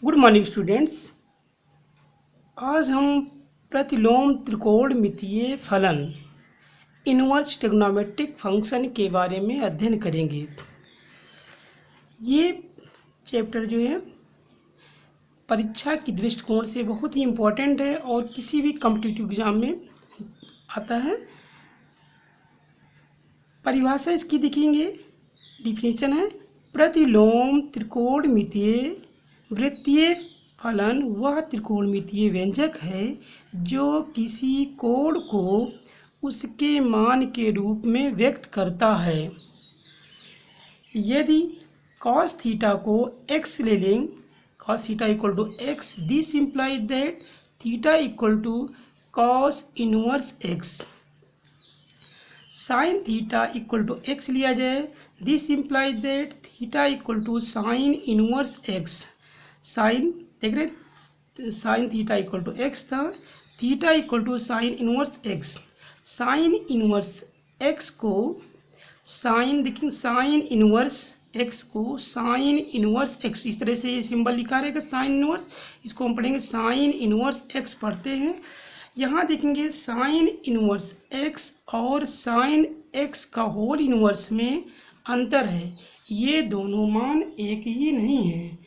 Good morning students. आज हम प्रतिलोम त्रिकोणमितीय फलन इनवर्स ट्रिग्नोमेट्रिक फंक्शन के बारे में अध्ययन करेंगे। ये चैप्टर जो है परीक्षा की दृष्टिकोण से बहुत ही इम्पोर्टेंट है और किसी भी कॉम्पिटिटिव एग्जाम में आता है। परिभाषा इसकी देखेंगे, डिफिनेशन है प्रतिलोम त्रिकोणमितीय वृत्तीय फलन वह त्रिकोणमितीय व्यंजक है जो किसी कोण को उसके मान के रूप में व्यक्त करता है। यदि cos थीटा को x ले लें, cos theta equal to x, this implies that theta equal to cos inverse x। Sine theta equal to x लिया जाए, this implies that theta equal to sine inverse x। Sine देख रहे, sine theta equal to x था, theta equal to sine inverse x। Sine inverse x को sine देखेंगे, sine inverse x को sine inverse x, इस तरह से ये सिंबल लिखा रहेगा साइन इनवर्स, इसको हम पढ़ेंगे साइन इनवर्स x पढ़ते हैं। यहाँ देखेंगे साइन इनवर्स x और साइन x का होल इनवर्स में अंतर है, ये दोनों मान एक ही नहीं है।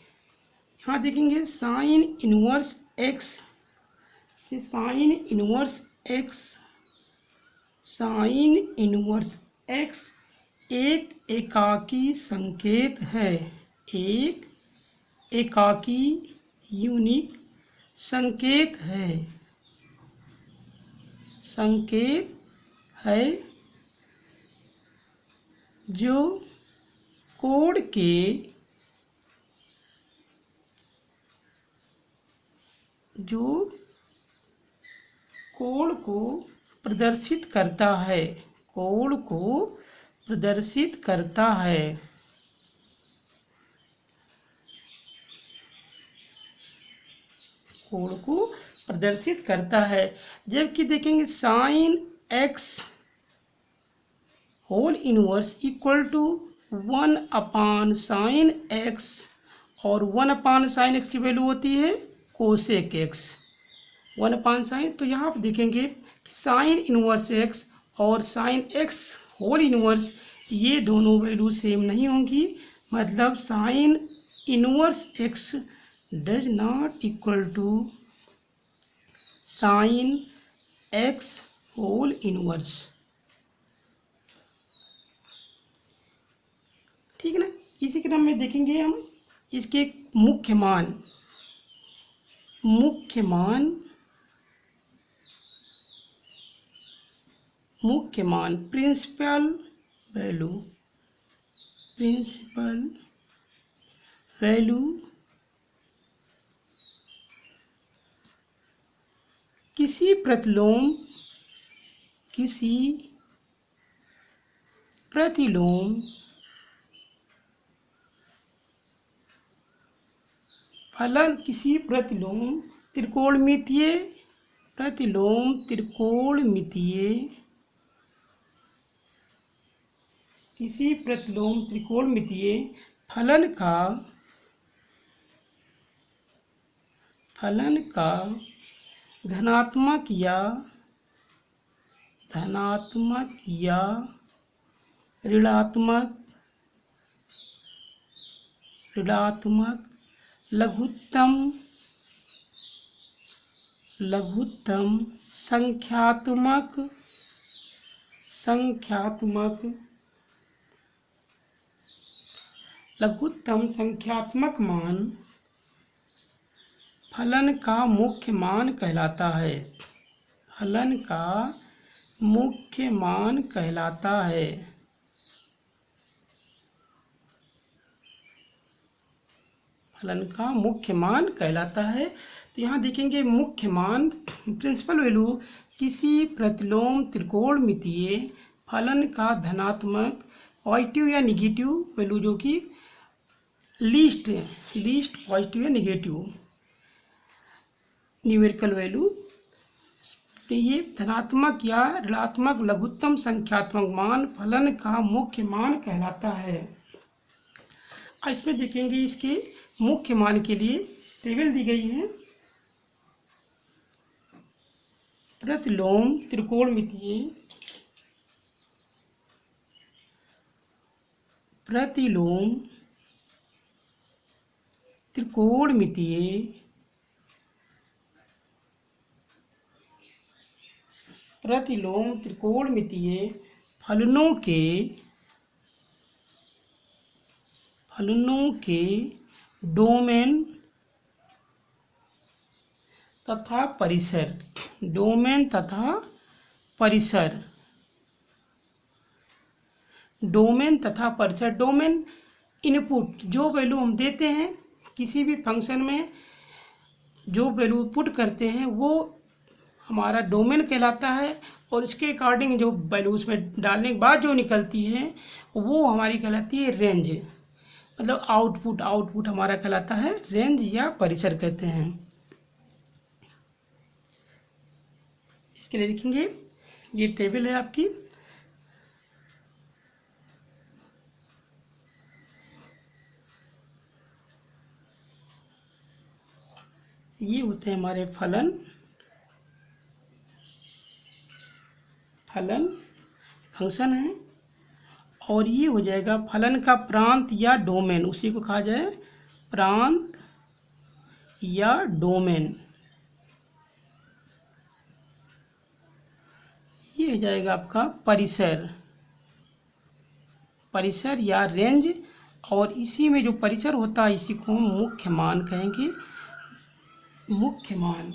यहाँ देखेंगे साइन इनवर्स x से sign inverse x, sine inverse x एक एकाकी संकेत है, एक एकाकी यूनिक संकेत है, संकेत है जो कोण के कोण को प्रदर्शित करता है, कोण को प्रदर्शित करता है। कोण को प्रदर्शित करता है। जबकि देखेंगे sine x whole inverse equal to 1 upon sine x, और 1 अपान साइन x की वैल्यू होती है कोसेक x, 1 अपान साइन। तो यहाँ आप देखेंगे कि साइन इनवर्स x और साइन x होल इनवर्स ये दोनों वैल्यू सेम नहीं होंगी, मतलब sine inverse x does not equal to sine x whole inverse. ठीक है ना। इसी क्रम में देखेंगे हम इसके मुख्य मान, मुख्य मान प्रिंसिपल वैल्यू, प्रिंसिपल वैल्यू किसी प्रतिलोम फलन, किसी प्रतिलोम त्रिकोणमितीय फलन का धनात्मक या ऋणात्मक लघुत्तम संख्यात्मक मान फलन का मुख्य मान कहलाता है, फलन का मुख्य मान कहलाता है। फलन का मुख्य मान कहलाता है। तो यहाँ देखेंगे मुख्य मान प्रिंसिपल वैल्यू किसी प्रतिलोम त्रिकोणमितीय फलन का धनात्मक, पॉजिटिव या निगेटिव वैल्यू, जो कि लीस्ट पॉजिटिव या निगेटिव न्यूमेरिकल वैल्यू, ये धनात्मक या ऋणात्मक लघुत्तम संख्यात्मक मान फलन का मुख्य मान कहलाता है। इसमें देखेंगे इसके मुख्य मान के लिए टेबल दी गई है। प्रतिलोम त्रिकोणमितीय प्रतिलोम त्रिकोणमितीय प्रतिलोम त्रिकोणमितीय फलनों के डोमेन तथा परिसर, डोमेन तथा परिसर, डोमेन तथा परिसर। डोमेन इनपुट, जो वैल्यू हम देते हैं किसी भी फंक्शन में, जो वैल्यू पुट करते हैं वो हमारा डोमेन कहलाता है, और इसके अकॉर्डिंग जो वैल्यू उसमें डालने के बाद जो निकलती है वो हमारी कहलाती है रेंज, मतलब आउटपुट हमारा कहलाता है रेंज या परिसर कहते हैं। इसके लिए देखेंगे, ये टेबल है आपकी। ये होते हैं हमारे फलन फंक्शन है, और ये हो जाएगा फलन का प्रांत या डोमेन, उसी को कहा जाए प्रांत या डोमेन। ये हो जाएगा आपका परिसर या रेंज, और इसी में जो परिसर होता है इसी को हम मुख्य मान कहेंगे, मुख्य मान।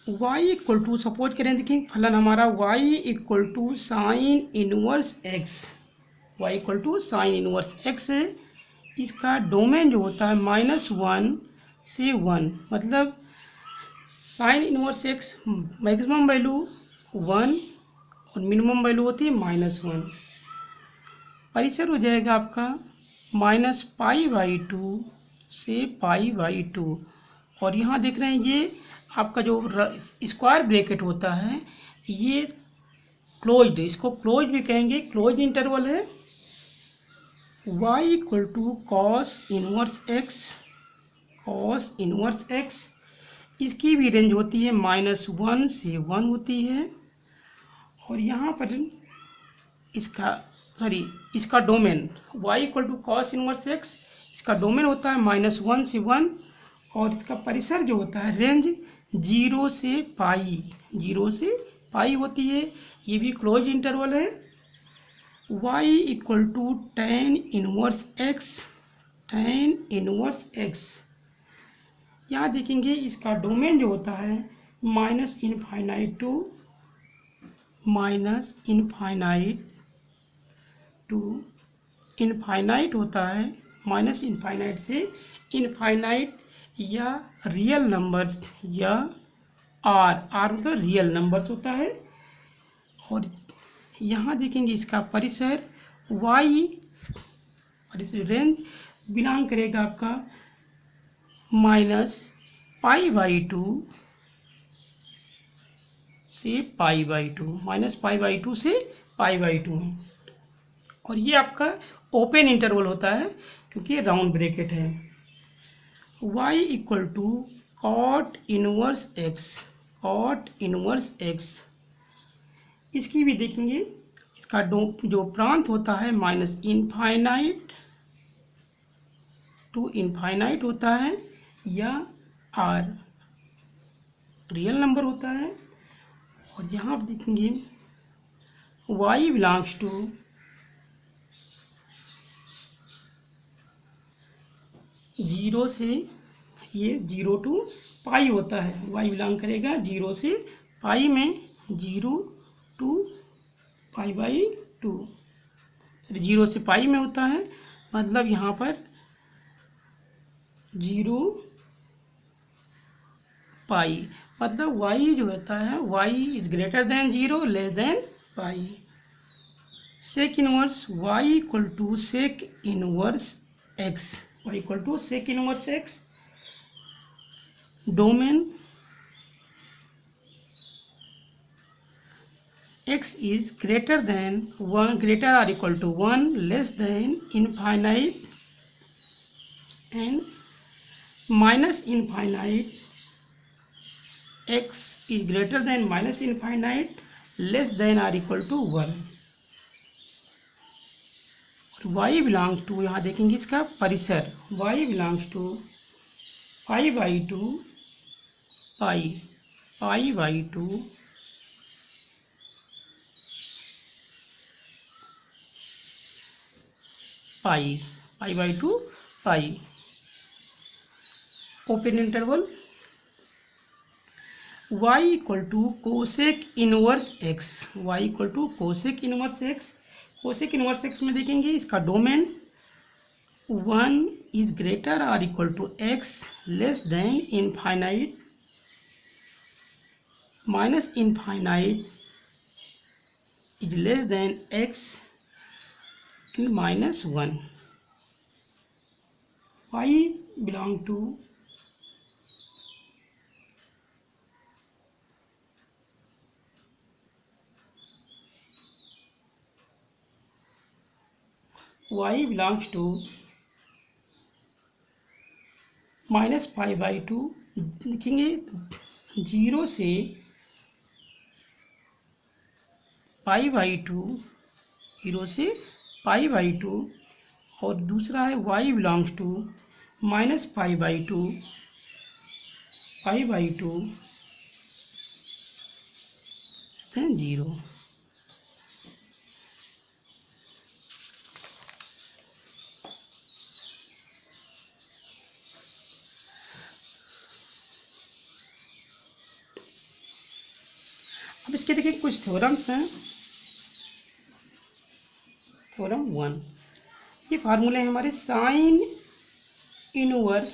y इक्वल टू, सपोज करें, देखिए फलन हमारा y equal to sine inverse x, y equal to sine inverse x है। इसका डोमेन जो होता है -1 से 1, मतलब sine inverse x maximum value 1 और मिनिमम वैल्यू होती है -1। परिसर हो जाएगा आपका -π/2 से π/2, और यहाँ देख रहे हैं ये आपका जो स्क्वायर ब्रैकेट होता है ये क्लोज्ड, इसको क्लोज भी कहेंगे, क्लोज इंटरवल है। y equal to cos inverse x, इसकी भी रेंज होती है -1 से 1 होती है, और यहाँ पर इसका domain y equal to cos inverse x, इसका डोमेन होता है -1 से 1, और इसका परिसर जो होता है रेंज 0 से पाई होती है, ये भी क्लोज इंटरवल है। y equal to tan inverse x, यहाँ देखेंगे इसका डोमेन जो होता है -∞ टू इनफाइनाइट होता है, -∞ से इनफाइनाइट, या रियल नंबर या आर मतलब रियल नंबर्स होता है। और यहाँ देखेंगे इसका परिसर रेंज बिलोंग करेगा आपका -π/2 से π/2 से π/2 है, और ये आपका ओपन इंटरवल होता है क्योंकि ये राउंड ब्रैकेट है। y equal to cot inverse x, इसकी भी देखेंगे, इसका जो प्रांत होता है -∞ टू इनफाइनाइट होता है, या r रियल नंबर होता है। और यहाँ आप देखेंगे y बिलोंग्स टू 0 से, ये 0 टू पाई होता है, y बिलोंग करेगा 0 से पाई में, 0 टू π/2, 0 से पाई में होता है, मतलब यहाँ पर 0 पाई, मतलब y जो होता है y is greater than 0 less than pi. Sec inverse y equal to sec inverse x, domain x is greater or equal to 1 less than infinite and minus infinite x is greater than minus infinite less than or equal to 1 और y belongs to, यहाँ देखेंगे इसका परिसर, y belongs to pi by two pi pi by two pi pi by two pi open interval y equal to cosec inverse x, y equal to cosec inverse x। Cosec inverse x में देखेंगे इसका domain 1 is greater और equal to x less than infinite minus infinite is less than x in minus 1। y belong to y belongs to minus pi by two, लिखेंगे 0 से पाई by two, 0 से पाई by to, और दूसरा है y belongs to minus pi by two pi by two 0। अब इसके देखिए कुछ थ्योरम्स हैं। थ्योरम 1, ये फार्मूले हैं हमारे sine inverse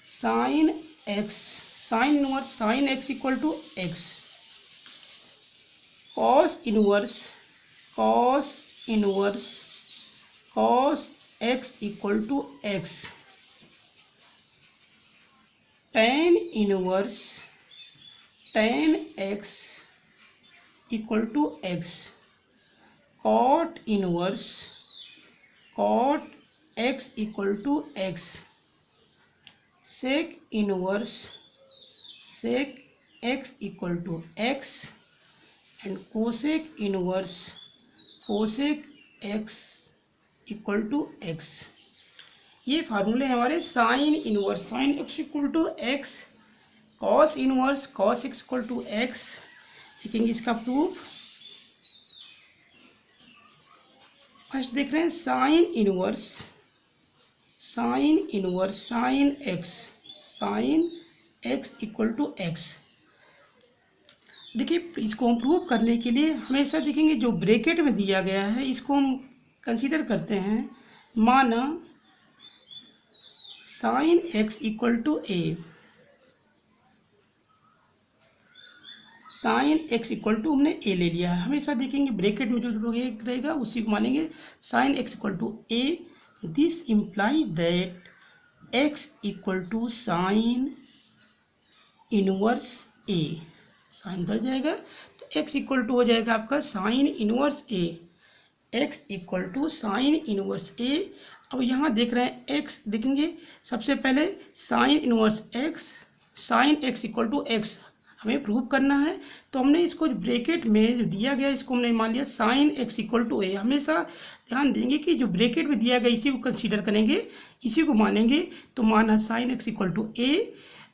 sine x, sine inverse sine x equal to x, cos inverse cos inverse cos x equal to x, tan inverse tan x equal to x, cot inverse cot x equal to x, sec inverse sec x equal to x, and cosec inverse cosec x equal to x. ये फार्मूले हमारे sine inverse sine x equal to x, cos inverse cos x equal to x. लिखेंगे इसका proof. First देख रहे हैं sine inverse sine x equal to x. देखिए इसको हम प्रूव करने के लिए हमेशा देखेंगे जो ब्रैकेट में दिया गया है इसको हम कंसीडर करते हैं। माना sine x equal to A, sine x equal to हमने ए ले लिया है। हमेशा देखेंगे ब्रैकेट में जो रहेगा उसी को मानेंगे sine x equal to A. This imply that X equal to sine inverse A, sine बढ़ जाएगा तो एक्स इक्वल टू हो जाएगा आपका sine inverse A, X equal to sine inverse A. अब यहाँ देख रहे हैं एक्स, देखेंगे सबसे पहले sine inverse x, sine x equal to X हमें प्रूव करना है। तो हमने इसको ब्रैकेट में जो दिया गया इसको हमने मान लिया साइन एक्स इक्वल टू ए। हमेशा ध्यान देंगे कि जो ब्रैकेट में दिया गया इसी को कंसीडर करेंगे, इसी को मानेंगे। तो माना sine x equal to A,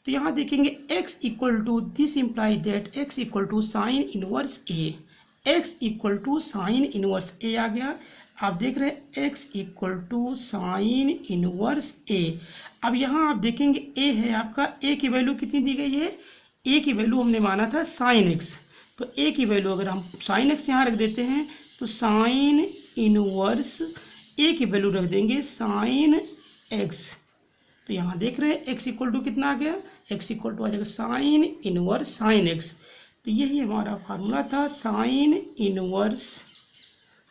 तो यहाँ देखेंगे X equal to, this imply that X equal to sine inverse A, X equal to sine inverse A आ गया। आप देख रहे हैं X equal to sine inverse A. अब यहाँ आप देखेंगे ए है आपका, ए की वैल्यू कितनी दी गई है, ए की वैल्यू हमने माना था साइन एक्स, तो ए की वैल्यू अगर हम साइन एक्स यहाँ रख देते हैं तो साइन इनवर्स ए की वैल्यू रख देंगे साइन एक्स। तो यहाँ देख रहे हैं एक्स इक्वल टू कितना आ गया, एक्स इक्वल टू आ जाएगा साइन इनवर्स साइन एक्स। तो यही हमारा फार्मूला था, sine inverse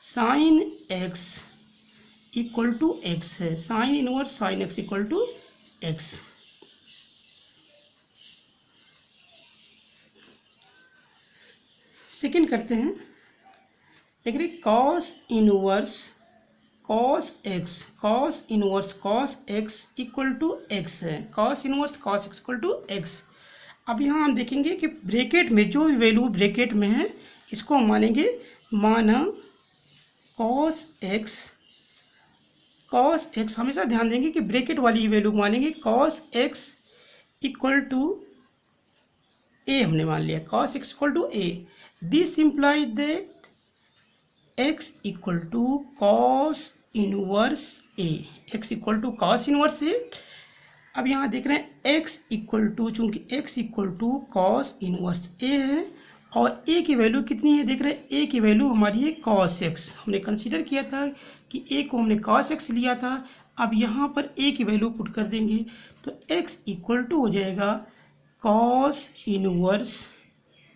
sine x equal to x है, sine inverse sine x equal to X. Second करते हैं, देख रहे cos cos X, cos inverse cos x equal to x है, cos inverse cos x equal to X. अब यहाँ हम देखेंगे कि ब्रैकेट में जो भी वैल्यू ब्रैकेट में है इसको हम मानेंगे, माना कॉस एक्स हमेशा ध्यान देंगे कि ब्रैकेट वाली वैल्यू मानेंगे, cos x equal to A हमने मान लिया, cos x equal to A. This implies that X equal to cos inverse A, X equal to cos inverse A. अब यहाँ देख रहे हैं एक्स इक्वल टू, चूंकि X equal to cos inverse A है और ए की वैल्यू कितनी है, देख रहे हैं ए की वैल्यू हमारी है कॉस एक्स। हमने कंसीडर किया था कि ए को हमने कॉस एक्स लिया था। अब यहाँ पर ए की वैल्यू पुट कर देंगे तो एक्स इक्वल टू हो जाएगा cos inverse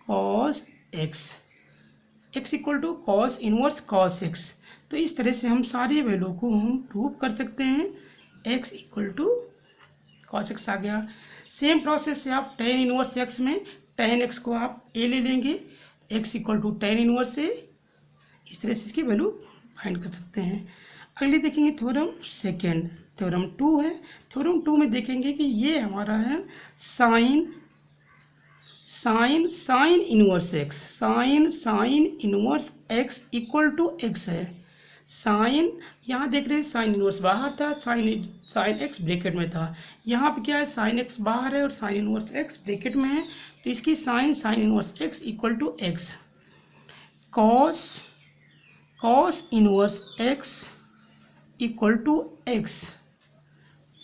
cos x, x equal to cos inverse cos x. तो इस तरह से हम सारी वैल्यू को हम प्रूव कर सकते हैं, X equal to cos X आ गया। सेम प्रोसेस से आप टेन इनवर्स एक्स में टेन एक्स को आप ए ले लेंगे, X equal to tan inverse A, इस तरह से इसकी वैल्यू फाइंड कर सकते हैं। अगले देखेंगे थ्योरम सेकेंड, थ्योरम 2 है। थ्योरम 2 में देखेंगे कि ये हमारा है sine inverse x, sine inverse x equal to x है। साइन, यहाँ देख रहे हैं साइन इनवर्स बाहर था, साइन एक्स ब्रैकेट में था। यहाँ पे क्या है, साइन एक्स बाहर है और साइन इनवर्स एक्स ब्रैकेट में है, तो इसकी sine inverse x equal to x. Cos inverse x equal to x.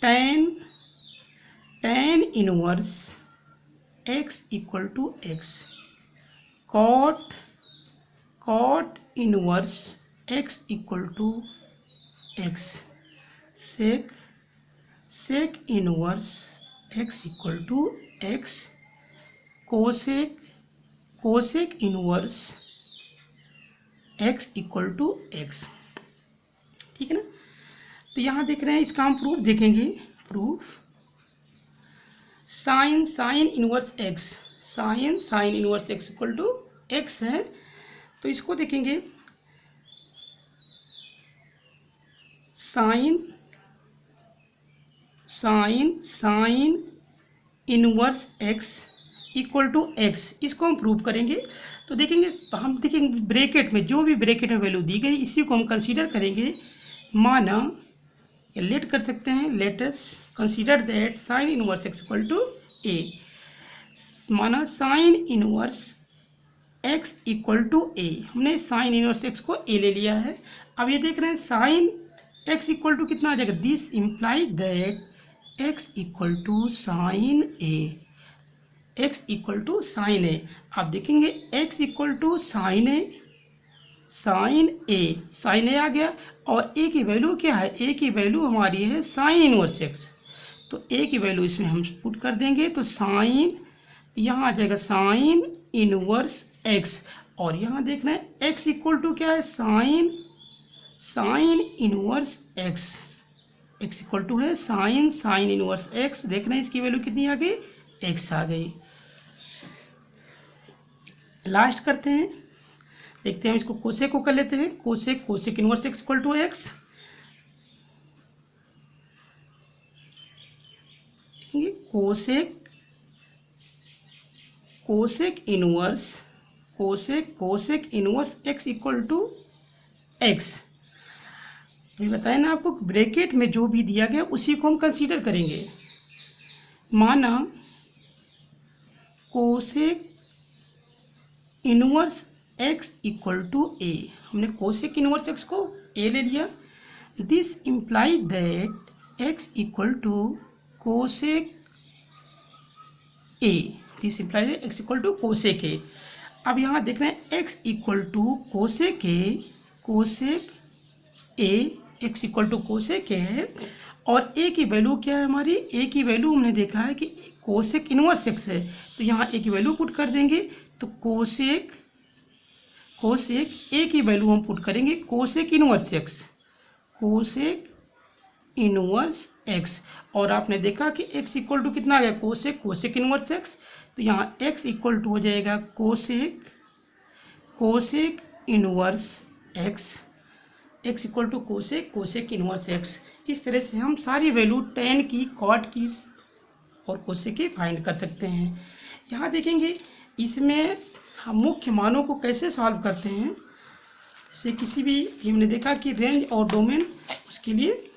Tan inverse x equal to x. Cot inverse x equal to x. Sec inverse x equal to x. Cosec inverse x equal to x. ठीक है ना। तो यहाँ देख रहे हैं इसका हम प्रूफ देखेंगे। Proof sine inverse x, sine inverse x equal to x है, तो इसको देखेंगे sine inverse x equal to x, इसको हम प्रूव करेंगे। तो देखेंगे, हम देखेंगे ब्रैकेट में जो भी ब्रैकेट में वैल्यू दी गई इसी को हम कंसीडर करेंगे। माना या लेट कर सकते हैं, let us consider that sine inverse x equal to A. माना sine inverse x equal to A, हमने साइन इनवर्स एक्स को ए ले लिया है। अब ये देख रहे हैं साइन एक्स इक्वल टू कितना आ जाएगा, this imply that X equal to sine A, X equal to sine A. आप देखेंगे X equal to sine A आ गया और ए की वैल्यू क्या है, ए की वैल्यू हमारी है साइन इनवर्स एक्स, तो ए की वैल्यू इसमें हम पुट कर देंगे तो साइन, यहाँ आ जाएगा साइन इनवर्स एक्स। और यहाँ देख रहे हैं एक्स इक्वल टू क्या है, sine inverse x, x equal to है साइन इनवर्स एक्स। देख रहे हैं इसकी वैल्यू कितनी आ गई, एक्स आ गई। लास्ट करते हैं, देखते हैं हम इसको कोसेक को कर लेते हैं। Cosec inverse x equal to X, देखेंगे cosec inverse x equal to X. अभी बताया ना आपको, ब्रैकेट में जो भी दिया गया उसी को हम कंसीडर करेंगे। माना cosec inverse x equal to A, हमने कोसेक इनवर्स एक्स को ए ले लिया। This imply that X equal to cosec A, this imply that X equal to cosec A. अब यहाँ देख रहे हैं X equal to cosec A, X equal to cosec A है और ए की वैल्यू क्या है हमारी, ए की वैल्यू हमने देखा है कि कोसेक इनवर्स एक्स है, तो यहाँ ए की वैल्यू पुट कर देंगे तो कोसेक ए की वैल्यू हम पुट करेंगे कोसेक इनवर्स एक्स। और आपने देखा कि एक्स इक्वल टू कितना आ गया, कोसेक इनवर्स एक्स, तो यहाँ एक्स इक्वल टू हो जाएगा cosec inverse x. X equal to cosec, cosec inverse x. इस तरह से हम सारी वैल्यू टेन की, कॉट की और कोसेक की फाइंड कर सकते हैं। यहाँ देखेंगे इसमें हम मुख्य मानों को कैसे सॉल्व करते हैं। जैसे किसी भी हमने देखा कि रेंज और डोमेन, उसके लिए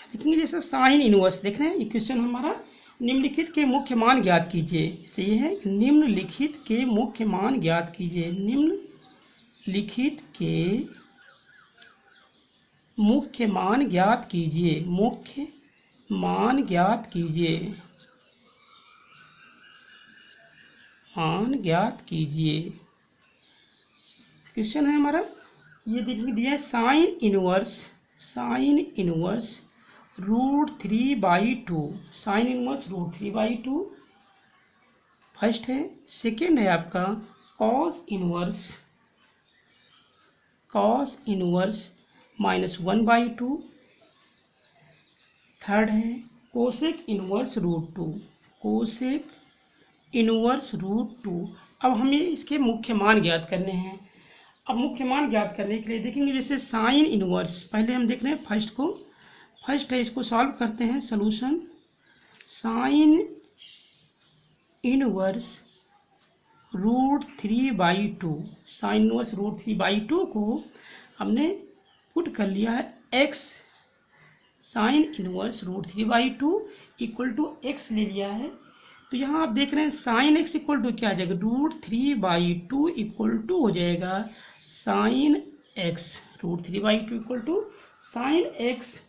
देखेंगे जैसे साइन इनवर्स, देख रहे हैं इक्वेशन हमारा, निम्नलिखित के मुख्य मान ज्ञात कीजिए। जैसे ये है निम्नलिखित के मुख्य मान ज्ञात कीजिए, निम्नलिखित के मुख्य मान ज्ञात कीजिए, मुख्य मान ज्ञात कीजिए, मान ज्ञात कीजिए। क्वेश्चन है हमारा, ये देखिए दिया है sine inverse, sine inverse √3/2, sine inverse √3/2 first है। सेकेंड है आपका cos inverse, cos inverse -1/2। Third है कोसेक इनवर्स √2, कोसेक इनवर्स √2। अब हमें इसके मुख्य मान ज्ञात करने हैं। अब मुख्य मान ज्ञात करने के लिए देखेंगे जैसे साइन इनवर्स, पहले हम देख रहे हैं फर्स्ट को, फर्स्ट है इसको सॉल्व करते हैं। Solution sine inverse √3/2, sine inverse √3/2 को हमने पुट कर लिया है x, sine inverse √3/2 equal to x ले लिया है। तो यहाँ आप देख रहे हैं साइन x इक्वल टू क्या आ जाएगा, √3/2 इक्वल टू हो जाएगा sine x, √3/2 equal to sine x।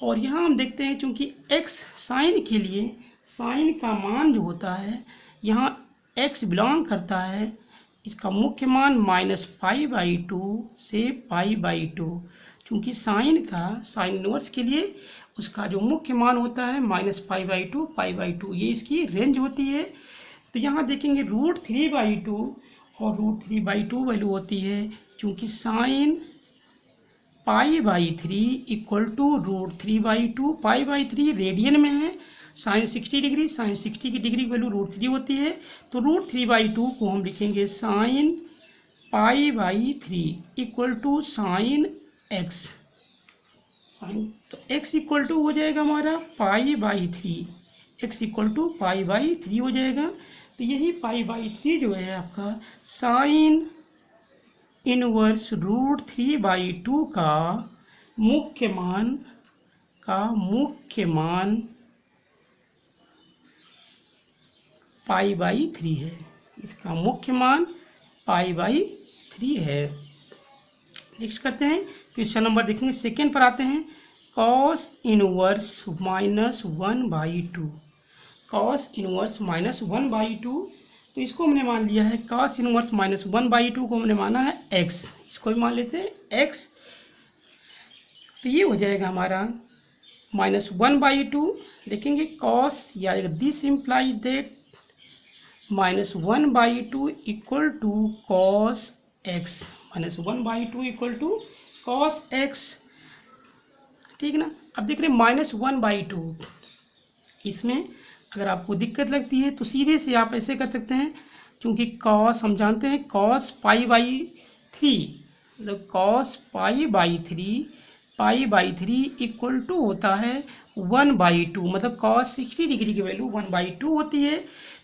और यहाँ हम देखते हैं चूंकि x साइन के लिए, साइन का मान जो होता है यहाँ x बिलोंग करता है, इसका मुख्य मान -π/2 से π/2। चूंकि साइन का, साइन इनवर्स के लिए उसका जो मुख्य मान होता है -π/2 π/2, ये इसकी रेंज होती है। तो यहाँ देखेंगे √3/2 और √3/2 वैल्यू होती है, चूंकि साइन π/3 इक्वल टू √3/2, π/3 रेडियन में है, साइन 60 डिग्री, साइन 60 की डिग्री की वैल्यू √3 होती है। तो √3/2 को हम लिखेंगे sine π/3 equal to sine x, sine, तो x इक्वल टू हो जाएगा हमारा π/3, x इक्वल टू π/3 हो जाएगा। तो यही π/3 जो है आपका साइन इनवर्स √3/2 का मुख्य मान, π/3 है, इसका मुख्य मान π/3 है। नेक्स्ट करते हैं क्वेश्चन नंबर, देखेंगे सेकेंड पर आते हैं। कॉस इनवर्स -1/2, कॉस इनवर्स -1/2, तो इसको हमने मान लिया है कॉस इनवर्स -1/2 को हमने माना है x, इसको भी मान लेते हैं x। तो ये हो जाएगा हमारा -1/2। देखेंगे कॉस या this imply that -1/2 equal to cos x, -1/2 equal to cos x, ठीक ना। अब देख रहे हैं -1/2, इसमें अगर आपको दिक्कत लगती है तो सीधे से आप ऐसे कर सकते हैं, क्योंकि कॉस हम जानते हैं कॉस π/3, मतलब कॉस π/3 इक्वल टू होता है 1/2, मतलब कॉस 60 डिग्री की वैल्यू 1/2 होती है।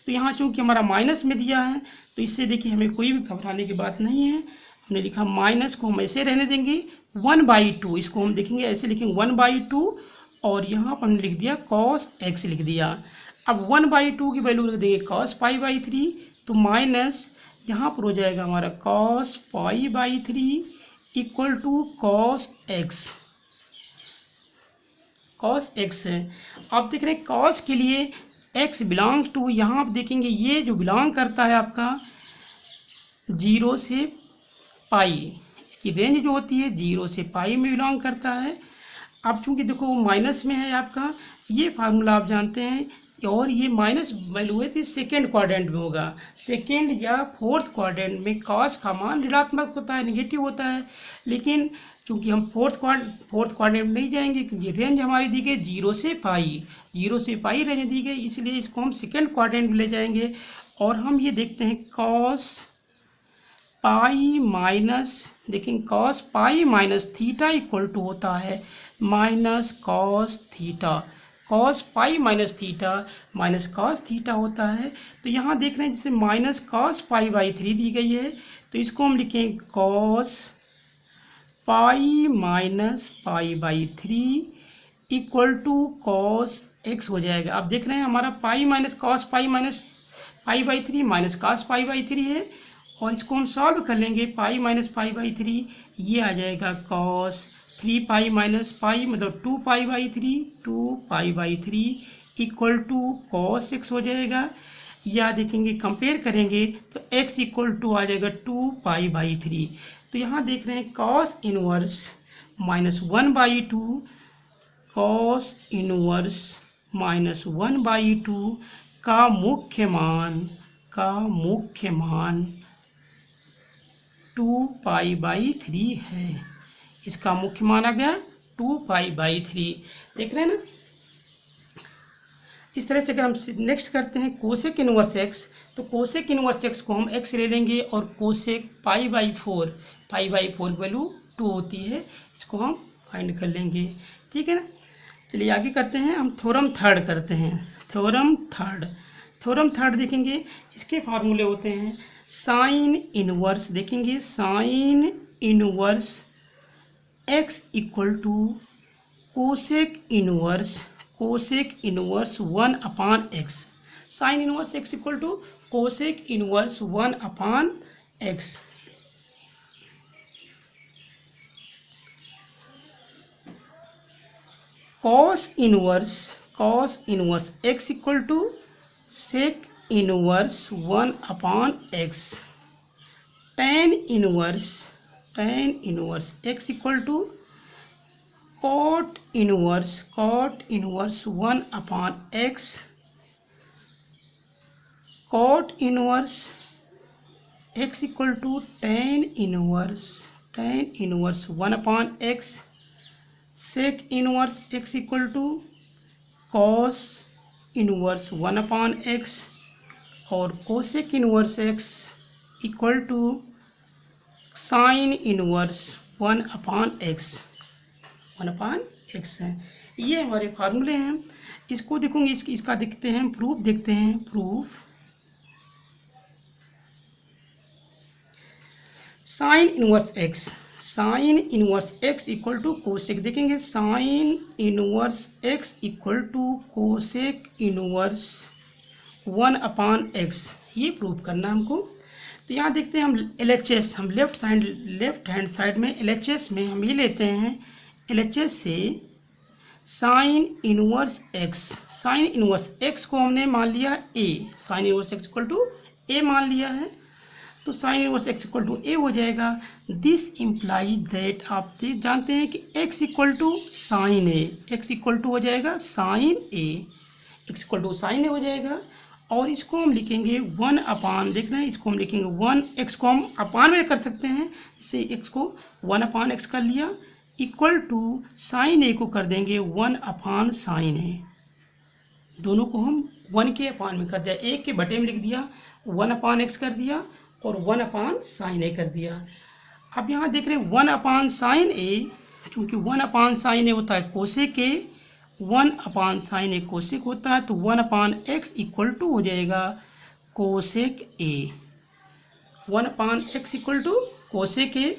तो यहाँ चूंकि हमारा माइनस में दिया है, तो इससे देखिए हमें कोई भी घबराने की बात नहीं है। हमने लिखा माइनस को हम ऐसे रहने देंगे, 1/2 इसको हम देखेंगे ऐसे लिखेंगे 1/2, और यहाँ पर हमने लिख दिया कॉस x लिख दिया। अब 1/2 की वैल्यू रख देंगे कॉस π/3, तो माइनस यहाँ पर हो जाएगा हमारा cos π/3 equal to cos x, cos x है। आप देख रहे हैं कॉस के लिए x बिलोंग्स टू, यहाँ आप देखेंगे ये जो बिलोंग करता है आपका 0 से पाई, इसकी रेंज जो होती है 0 से पाई में बिलोंग करता है। अब चूंकि देखो माइनस में है आपका, ये फार्मूला आप जानते हैं, और ये माइनस वैल्यू है तो सेकेंड क्वाड्रेंट में होगा, सेकेंड या फोर्थ क्वाड्रेंट में कॉस का मान ऋणात्मक होता है, नेगेटिव होता है। लेकिन क्योंकि हम फोर्थ क्वाड्रेंट नहीं जाएंगे, क्योंकि रेंज हमारी दी गई 0 से पाई रेंज दी गई, इसलिए इसको हम सेकेंड क्वाड्रेंट में ले जाएंगे। और हम ये देखते हैं कॉस पाई माइनस, देखेंगे cos pi minus theta equal to होता है minus cos theta. Cos pi minus cos theta होता है। तो यहाँ देख रहे हैं जैसे माइनस कॉस पाई बाई 3 दी गई है, तो इसको हम लिखेंगे cos pi minus pi by 3 equal to cos x हो जाएगा। आप देख रहे हैं हमारा pi minus pi by 3 minus cos pi by 3 है, और इसको हम सॉल्व कर लेंगे। पाई माइनस पाई बाई 3 ये आ जाएगा कॉस 3 पाई माइनस पाई मतलब 2 pi by 3 equal to cos x हो जाएगा। या देखेंगे कंपेयर करेंगे तो x इक्वल टू आ जाएगा 2 पाई बाई 3। तो यहाँ देख रहे हैं cos inverse minus 1/2 cos inverse minus 1/2 का मुख्य मान 2 पाई बाई 3 है। इसका मुख्य मान आ गया 2 पाई बाई 3। देख रहे हैं ना। इस तरह से अगर हम नेक्स्ट करते हैं कोसेक इनवर्स एक्स, तो कोसेक इनवर्स एक्स को हम एक्स ले लेंगे, और कोसेक पाई बाई 4 वैल्यू 2 होती है, इसको हम फाइंड कर लेंगे। ठीक है ना। चलिए आगे करते हैं, हम थ्योरम थर्ड करते हैं। थ्योरम थर्ड देखेंगे, इसके फार्मूले होते हैं साइन इनवर्स, देखेंगे sine inverse x equal to cosec inverse 1/x। Sine inverse x equal to cosec inverse 1/x। Cos inverse x equal to sec inverse 1/x। tan inverse x equal to cot inverse 1/x। cot inverse x equal to tan inverse 1/x। sec inverse x equal to cos inverse 1/x। और cosec inverse x equal to sin inverse 1/x है। ये हमारे फार्मूले हैं। इसको देखोगे, इसका देखते हैं proof, sine inverse x equal to cosec, देखेंगे sine inverse x equal to cosec inverse 1/x, ये प्रूफ करना हमको। तो यहाँ देखते हैं हम LHS, हम लेफ्ट हैंड साइड में LHS में हम ये लेते हैं, LHS से साइन इनवर्स एक्स को हमने मान लिया a, sine inverse x equal to a मान लिया है, तो sine inverse x equal to a हो जाएगा। दिस इम्प्लाई दैट, आप जानते हैं कि x equal to sine a, x equal to हो जाएगा sine a, x equal to sine a हो जाएगा। और इसको हम लिखेंगे 1/, देख रहे हैं, इसको हम लिखेंगे 1x को हम अपान में कर सकते हैं, इससे x को 1/x कर लिया, इक्वल टू साइन a को कर देंगे 1/sin a। दोनों को हम 1 के अपान में कर दिया, एक के बटे में लिख दिया, 1/x कर दिया और 1/sin a कर दिया। अब यहाँ देख रहे हैं 1/sin a, क्योंकि 1/sin a होता है cosec a, 1/sin a cosec होता है, तो 1/x इक्वल टू हो जाएगा cosec a। 1/x equal to cosec a।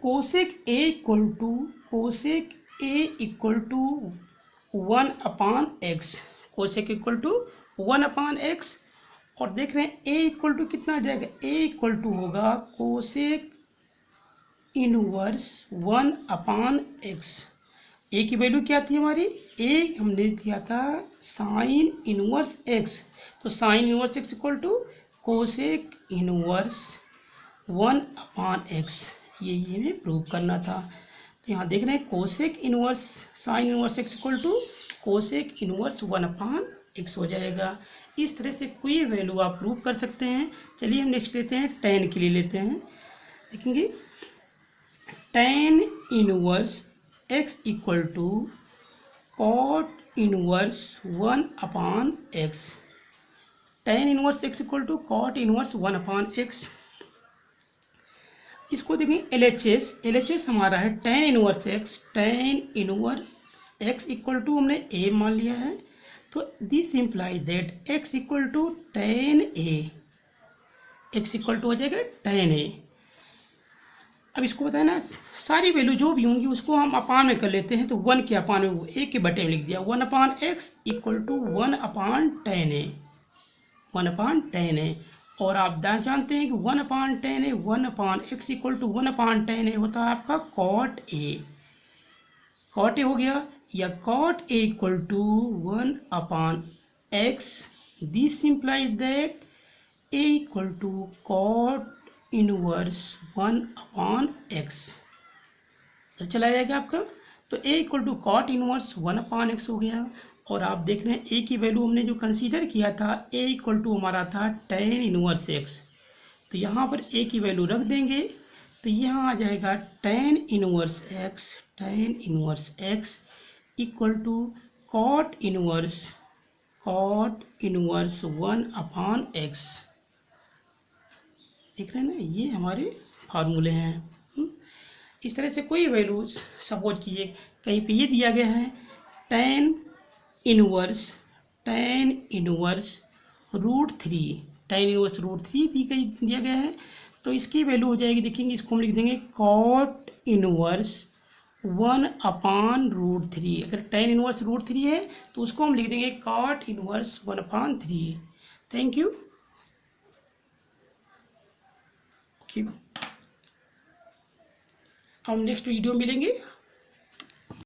Cosec a equal to 1/x, cosec equal to 1/x। और देख रहे हैं a इक्वल टू कितना आ जाएगा, a इक्वल टू होगा कोसेक इनवर्स 1/x। a की वैल्यू क्या थी हमारी, a हमने दिया था साइन इनवर्स x, तो sine inverse x equal to cosec inverse 1/x, ये हमें प्रूव करना था। तो यहाँ देख रहे हैं cosec inverse sine inverse x equal to cosec inverse 1/x हो जाएगा। इस तरह से कोई वैल्यू आप प्रूव कर सकते हैं। चलिए हम नेक्स्ट लेते हैं, tan के लिए लेते हैं। देखेंगे tan inverse x equal to cot inverse 1/x। tan inverse x equal to cot inverse 1/x। इसको देखें LHS हमारा है tan inverse x equal to हमने a मान लिया है, तो this imply that x equal to tan a, x equal to हो जाएगा tan a। अब इसको बताए ना सारी वैल्यू जो भी होंगी उसको हम अपान में कर लेते हैं, तो 1 के अपान में वो a के बटे में लिख दिया 1/x equal to 1/tan a, 1/tan a। और आप जानते हैं कि 1/tan a 1/x equal to 1/tan a होता है आपका cot a। cot a हो गया, या cot a equal to 1/x। This implies that a equal to cot inverse 1/x। तो चला जाएगा आपका, तो a equal to cot inverse 1/x हो गया। और आप देख रहे हैं a की वैल्यू हमने जो कंसीडर किया था a इक्वल टू हमारा था tan इनवर्स x, तो यहाँ पर a की वैल्यू रख देंगे, तो यहाँ आ जाएगा tan inverse x equal to cot inverse 1/x। देख रहे हैं ना, ये हमारे फार्मूले हैं। इस तरह से कोई वैल्यू सपोज कीजिए कहीं पे ये दिया गया है tan इनवर्स √3, tan इनवर्स √3 दिया गया है, तो इसकी वैल्यू हो जाएगी, देखेंगे इसको हम लिख देंगे cot इनवर्स 1/√3। अगर tan इनवर्स √3 है तो उसको हम लिख देंगे cot इनवर्स 1/3। Thank you. हम नेक्स्ट वीडियो मिलेंगे।